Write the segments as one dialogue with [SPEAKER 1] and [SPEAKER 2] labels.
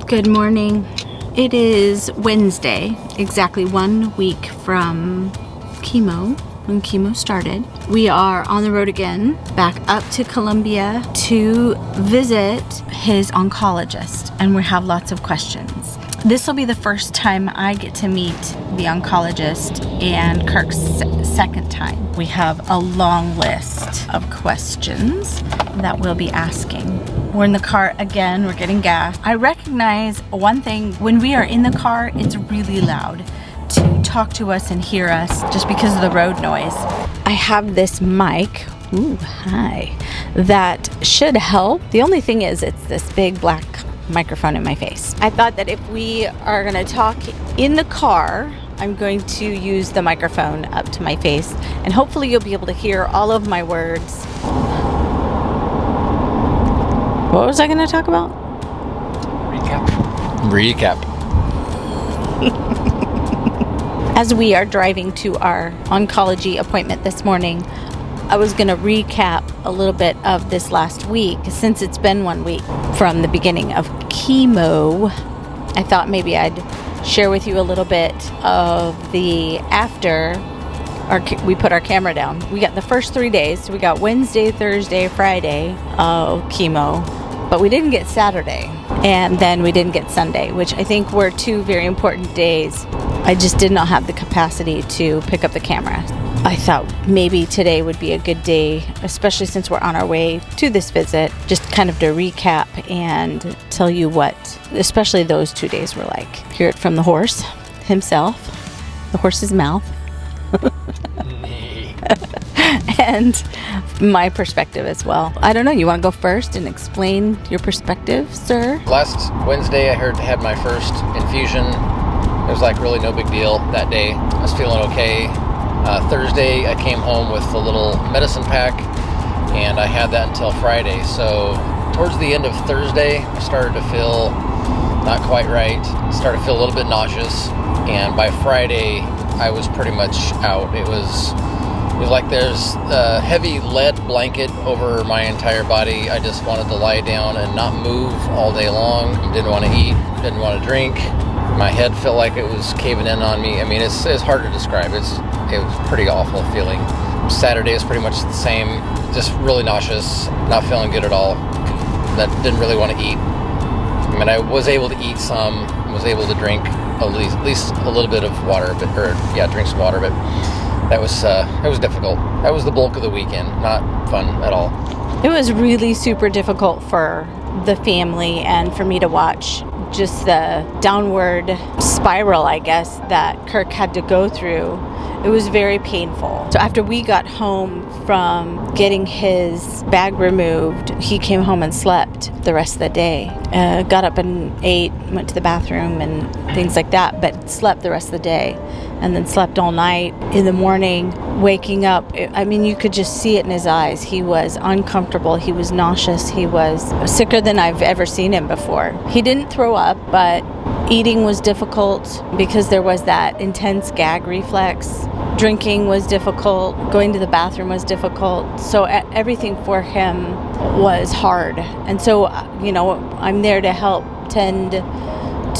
[SPEAKER 1] Good morning. It is Wednesday, exactly 1 week from chemo, when chemo started. We are on the road again, back up to Columbia to visit his oncologist, and we have lots of questions. This will be the first time I get to meet the oncologist and Kirk's second time. We have a long list of questions that we'll be asking. We're in the car again, we're getting gas. I recognize one thing, when we are in the car, it's really loud to talk to us and hear us just because of the road noise. I have this mic, that should help. The only thing is it's this big black microphone in my face. I thought that if we are gonna talk in the car, I'm going to use the microphone up to my face and hopefully you'll be able to hear all of my words. What was I gonna talk about?
[SPEAKER 2] Recap.
[SPEAKER 1] As we are driving to our oncology appointment this morning, I was going to recap a little bit of this last week since it's been 1 week from the beginning of chemo. I thought maybe I'd share with you a little bit of the after we put our camera down. We got the first 3 days. So we got Wednesday, Thursday, Friday of chemo, but we didn't get Saturday. And then we didn't get Sunday, which I think were 2 very important days. I just did not have the capacity to pick up the camera. I thought maybe today would be a good day, especially since we're on our way to this visit, just kind of to recap and tell you what, especially those 2 days were like. Hear it from the horse himself, the horse's mouth, and my perspective as well. I don't know, you want to go first and explain your perspective, sir?
[SPEAKER 2] Last Wednesday, I had my first infusion. It was like really no big deal that day. I was feeling okay. Thursday, I came home with a little medicine pack, and I had that until Friday. So towards the end of Thursday, I started to feel not quite right. Started to feel a little bit nauseous, and by Friday, I was pretty much out. It was like there's a heavy lead blanket over my entire body. I just wanted to lie down and not move all day long. Didn't want to eat, didn't want to drink. My head felt like it was caving in on me. I mean, it's hard to describe. It was a pretty awful feeling. Saturday is pretty much the same, just really nauseous, not feeling good at all. That didn't really want to eat. I mean, I was able to eat some, was able to drink at least a little bit of water, drink some water, but it was difficult. That was the bulk of the weekend. Not fun at all.
[SPEAKER 1] It was really super difficult for the family and for me to watch just the downward spiral, I guess, that Kirk had to go through. It was very painful. So after we got home from getting his bag removed, he came home and slept the rest of the day. Got up and ate, went to the bathroom and things like that, but slept the rest of the day. And then slept all night. In the morning, waking up, I mean, you could just see it in his eyes. He was uncomfortable. He was nauseous. He was sicker than I've ever seen him before. He didn't throw up, but eating was difficult because there was that intense gag reflex. Drinking was difficult. Going to the bathroom was difficult. So everything for him was hard. And so, I'm there to help tend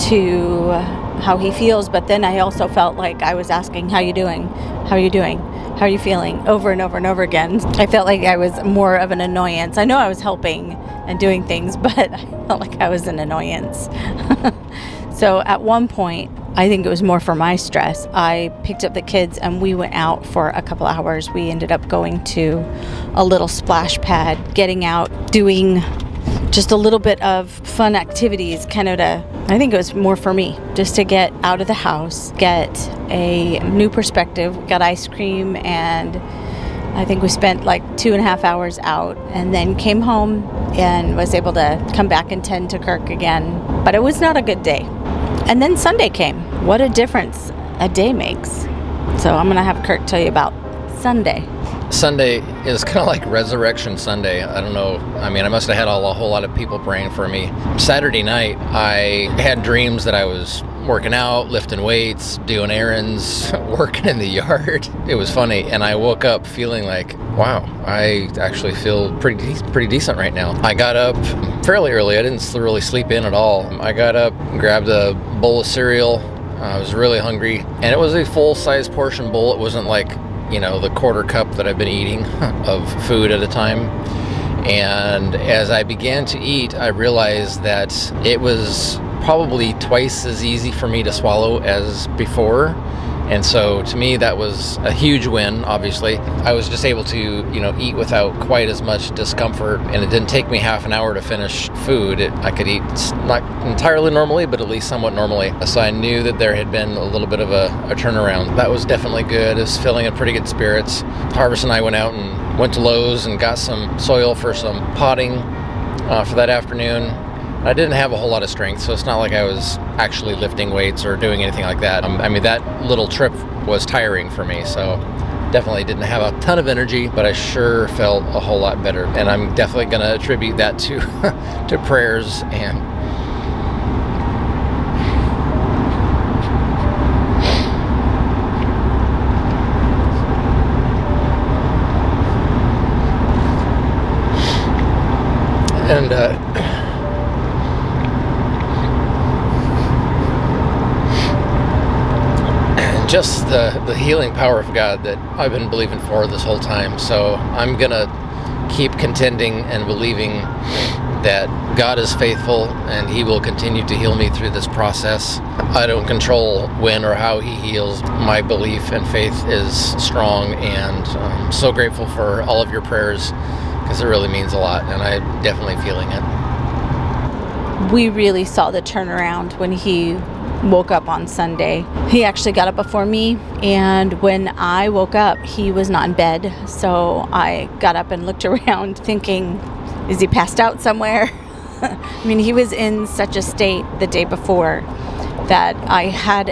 [SPEAKER 1] to how he feels, but then I also felt like I was asking, how you doing? How are you doing? How are you feeling? Over and over and over again. I felt like I was more of an annoyance. I know I was helping and doing things, but I felt like I was an annoyance. So at one point, I think it was more for my stress, I picked up the kids and we went out for a couple hours. We ended up going to a little splash pad, getting out, doing just a little bit of fun activities, I think it was more for me, just to get out of the house, get a new perspective. We got ice cream, and I think we spent like 2.5 hours out, and then came home and was able to come back and tend to Kirk again. But it was not a good day. And then Sunday came. What a difference a day makes. So I'm going to have Kirk tell you about Sunday.
[SPEAKER 2] Sunday is kind of like Resurrection Sunday. I don't know. I mean, I must have had a whole lot of people praying for me. Saturday night, I had dreams that I was working out, lifting weights, doing errands, working in the yard. It was funny. And I woke up feeling like, wow, I actually feel pretty decent right now. I got up fairly early. I didn't really sleep in at all. I got up, grabbed a bowl of cereal. I was really hungry. And it was a full-size portion bowl. It wasn't like, the quarter cup that I've been eating of food at a time. And as I began to eat, I realized that it was probably twice as easy for me to swallow as before. And so to me, that was a huge win, obviously. I was just able to, eat without quite as much discomfort, and it didn't take me half an hour to finish food. I could eat not entirely normally, but at least somewhat normally. So I knew that there had been a little bit of a turnaround. That was definitely good. I was feeling in pretty good spirits. Harvest and I went out and went to Lowe's and got some soil for some potting for that afternoon. I didn't have a whole lot of strength, so it's not like I was actually lifting weights or doing anything like that. That little trip was tiring for me, so definitely didn't have a ton of energy, but I sure felt a whole lot better. And I'm definitely going to attribute that to to prayers and just the healing power of God that I've been believing for this whole time. So I'm gonna keep contending and believing that God is faithful and He will continue to heal me through this process. I don't control when or how He heals. My belief and faith is strong, and I'm so grateful for all of your prayers, because it really means a lot, and I'm definitely feeling it.
[SPEAKER 1] We really saw the turnaround when he woke up on Sunday. He actually got up before me, and when I woke up, he was not in bed. So I got up and looked around thinking, is he passed out somewhere? He was in such a state the day before that I had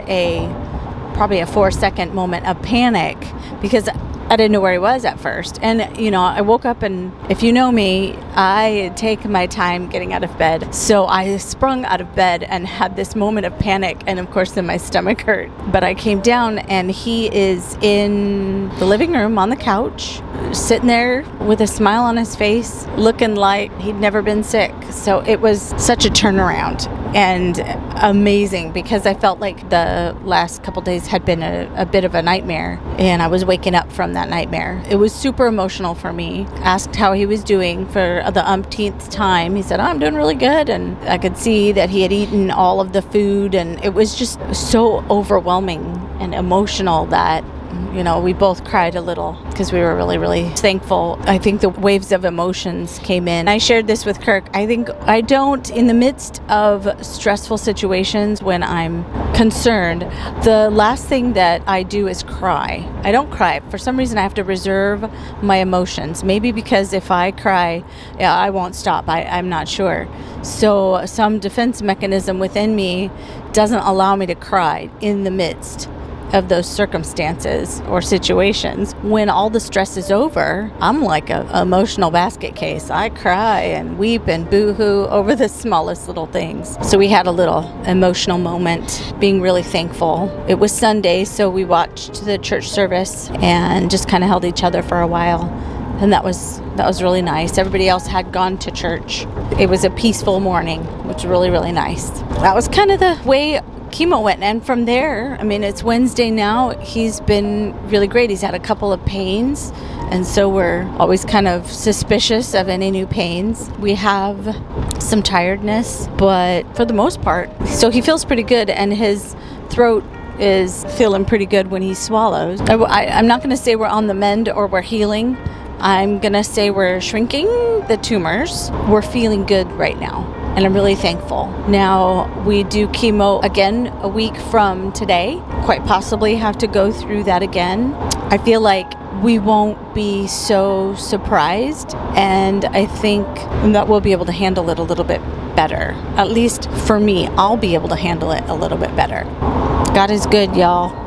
[SPEAKER 1] probably a 4-second moment of panic, because I didn't know where he was at first. And, I woke up, and if you know me, I take my time getting out of bed. So I sprung out of bed and had this moment of panic. And of course, then my stomach hurt. But I came down, and he is in the living room on the couch, sitting there with a smile on his face, looking like he'd never been sick. So it was such a turnaround and amazing, because I felt like the last couple days had been a bit of a nightmare, and I was waking up from that nightmare. It was super emotional for me. Asked how he was doing for the umpteenth time. He said, I'm doing really good. And I could see that he had eaten all of the food, and it was just so overwhelming and emotional that we both cried a little, because we were really, really thankful. I think the waves of emotions came in. I shared this with Kirk. I think I don't, in the midst of stressful situations when I'm concerned, the last thing that I do is cry. I don't cry. For some reason, I have to reserve my emotions. Maybe because if I cry, I won't stop. I'm not sure. So some defense mechanism within me doesn't allow me to cry in the midst of those circumstances or situations. When all the stress is over, I'm like an emotional basket case. I cry and weep and boo-hoo over the smallest little things. So we had a little emotional moment, being really thankful. It was Sunday, so we watched the church service and just kind of held each other for a while. And that was really nice. Everybody else had gone to church. It was a peaceful morning, which was really, really nice. That was kind of the way chemo went, and from there, it's Wednesday now. He's been really great. He's had a couple of pains, and so we're always kind of suspicious of any new pains. We have some tiredness, but for the most part, so he feels pretty good, and his throat is feeling pretty good when he swallows. I'm not going to say we're on the mend or we're healing. I'm going to say we're shrinking the tumors. We're feeling good right now, and I'm really thankful. Now, we do chemo again a week from today. Quite possibly have to go through that again. I feel like we won't be so surprised, and I think that we'll be able to handle it a little bit better. At least for me, I'll be able to handle it a little bit better. God is good, y'all.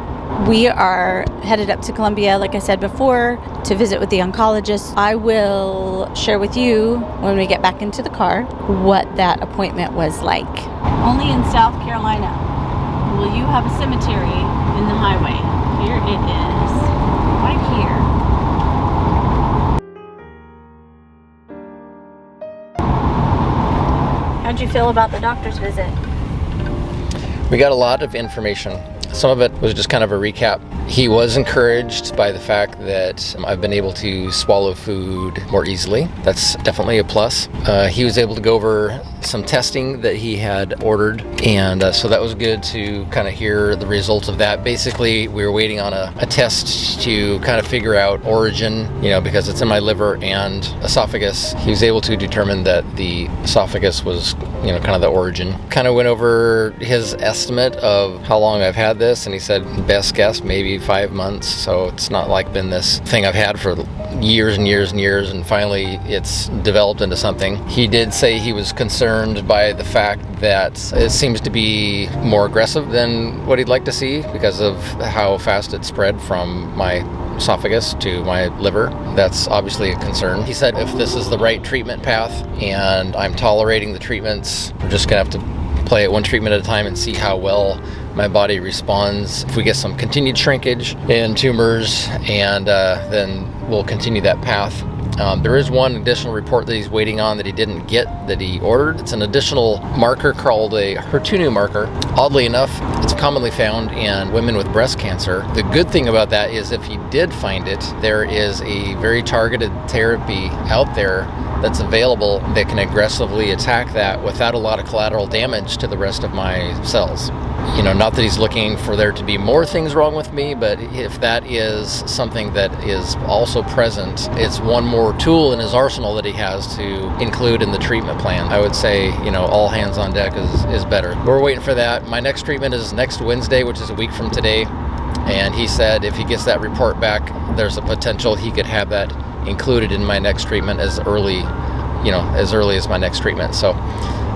[SPEAKER 1] We are headed up to Columbia, like I said before, to visit with the oncologist. I will share with you when we get back into the car what that appointment was like. Only in South Carolina. Well, you have a cemetery in the highway. Here it is. Right here. How'd you feel about the doctor's visit?
[SPEAKER 2] We got a lot of information. Some of it was just kind of a recap. He was encouraged by the fact that I've been able to swallow food more easily. That's definitely a plus. He was able to go over some testing that he had ordered, and so that was good to kind of hear the results of that. Basically, we were waiting on a test to kind of figure out origin, because it's in my liver and esophagus. He was able to determine that the esophagus was, kind of the origin. Kind of went over his estimate of how long I've had this, and he said best guess maybe 5 months. So it's not like been this thing I've had for years and years and years, and finally it's developed into something. He did say he was concerned by the fact that it seems to be more aggressive than what he'd like to see because of how fast it spread from my esophagus to my liver. That's obviously a concern. He said if this is the right treatment path and I'm tolerating the treatments, we're just gonna have to play it one treatment at a time and see how well my body responds. If we get some continued shrinkage in tumors, and then we'll continue that path. There is one additional report that he's waiting on that he didn't get, that he ordered. It's an additional marker called a HER2 marker. Oddly enough, it's commonly found in women with breast cancer. The good thing about that is if he did find it, there is a very targeted therapy out there that's available that can aggressively attack that without a lot of collateral damage to the rest of my cells. Not that he's looking for there to be more things wrong with me, but if that is something that is also present, it's one more tool in his arsenal that he has to include in the treatment plan. I would say, all hands on deck is better. We're waiting for that. My next treatment is next Wednesday, which is a week from today. And he said if he gets that report back, there's a potential he could have that included in my next treatment as early as my next treatment. So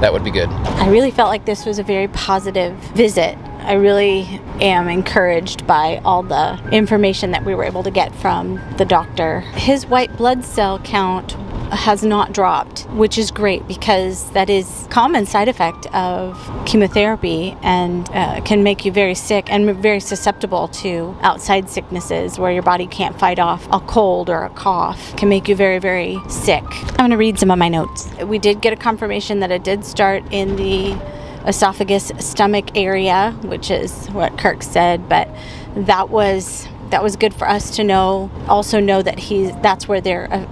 [SPEAKER 2] that would be good.
[SPEAKER 1] I really felt like this was a very positive visit. I really am encouraged by all the information that we were able to get from the doctor. His white blood cell count has not dropped, which is great because that is a common side effect of chemotherapy and can make you very sick and very susceptible to outside sicknesses where your body can't fight off a cold or a cough. It can make you very, very sick. I'm going to read some of my notes. We did get a confirmation that it did start in the esophagus stomach area, which is what Kirk said, but that was good for us to know. Also know that that's where they're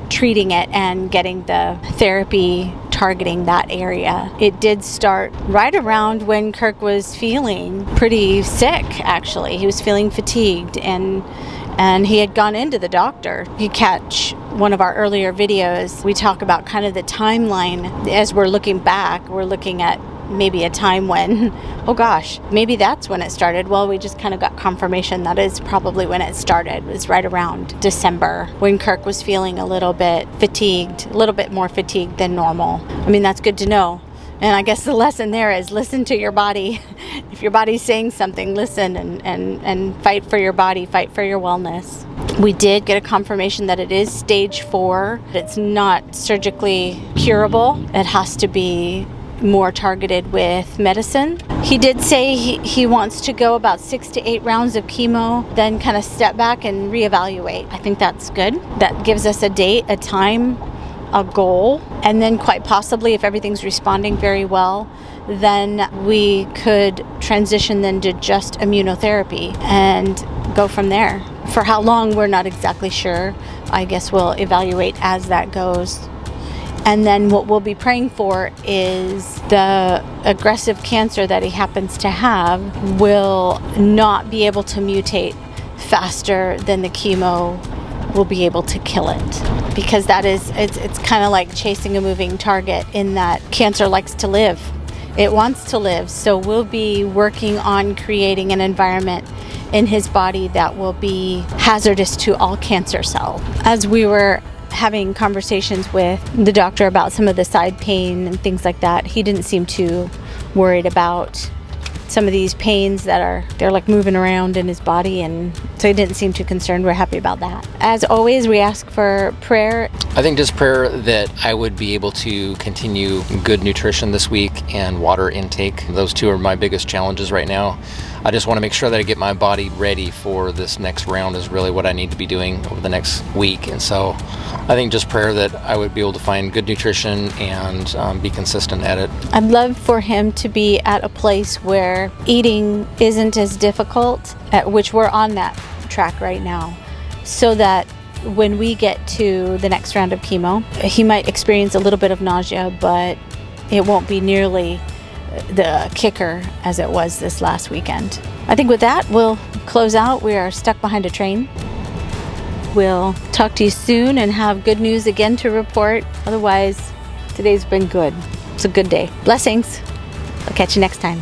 [SPEAKER 1] treating it and getting the therapy targeting that area. It did start right around when Kirk was feeling pretty sick, actually. He was feeling fatigued and he had gone into the doctor. If you catch one of our earlier videos, we talk about kind of the timeline. As we're looking back, we're looking at maybe a time when, oh gosh, maybe that's when it started. Well, we just kind of got confirmation that is probably when it started. It was right around December when Kirk was feeling a little bit fatigued, a little bit more fatigued than normal. I mean, that's good to know. And I guess the lesson there is listen to your body. If your body's saying something, listen and fight for your body, fight for your wellness. We did get a confirmation that it is stage 4. It's not surgically curable. It has to be more targeted with medicine. He did say he wants to go about 6 to 8 rounds of chemo, then kind of step back and reevaluate. I think that's good. That gives us a date, a time, a goal, and then quite possibly if everything's responding very well, then we could transition then to just immunotherapy and go from there. For how long, we're not exactly sure. I guess we'll evaluate as that goes. And then what we'll be praying for is the aggressive cancer that he happens to have will not be able to mutate faster than the chemo will be able to kill it. Because it's kind of like chasing a moving target in that cancer likes to live. It wants to live. So we'll be working on creating an environment in his body that will be hazardous to all cancer cells. As we were having conversations with the doctor about some of the side pain and things like that, he didn't seem too worried about some of these pains they're like moving around in his body, and so he didn't seem too concerned. We're happy about that. As always, we ask for prayer
[SPEAKER 2] I think just prayer that I would be able to continue good nutrition this week and water intake. Those two are my biggest challenges right now. I just want to make sure that I get my body ready for this next round is really what I need to be doing over the next week. And so I think just prayer that I would be able to find good nutrition and be consistent at it.
[SPEAKER 1] I'd love for him to be at a place where eating isn't as difficult, at which we're on that track right now, so that when we get to the next round of chemo, he might experience a little bit of nausea, but it won't be nearly the kicker as it was this last weekend. I think with that, we'll close out. We are stuck behind a train. We'll talk to you soon and have good news again to report. Otherwise, today's been good. It's a good day. Blessings. I'll catch you next time.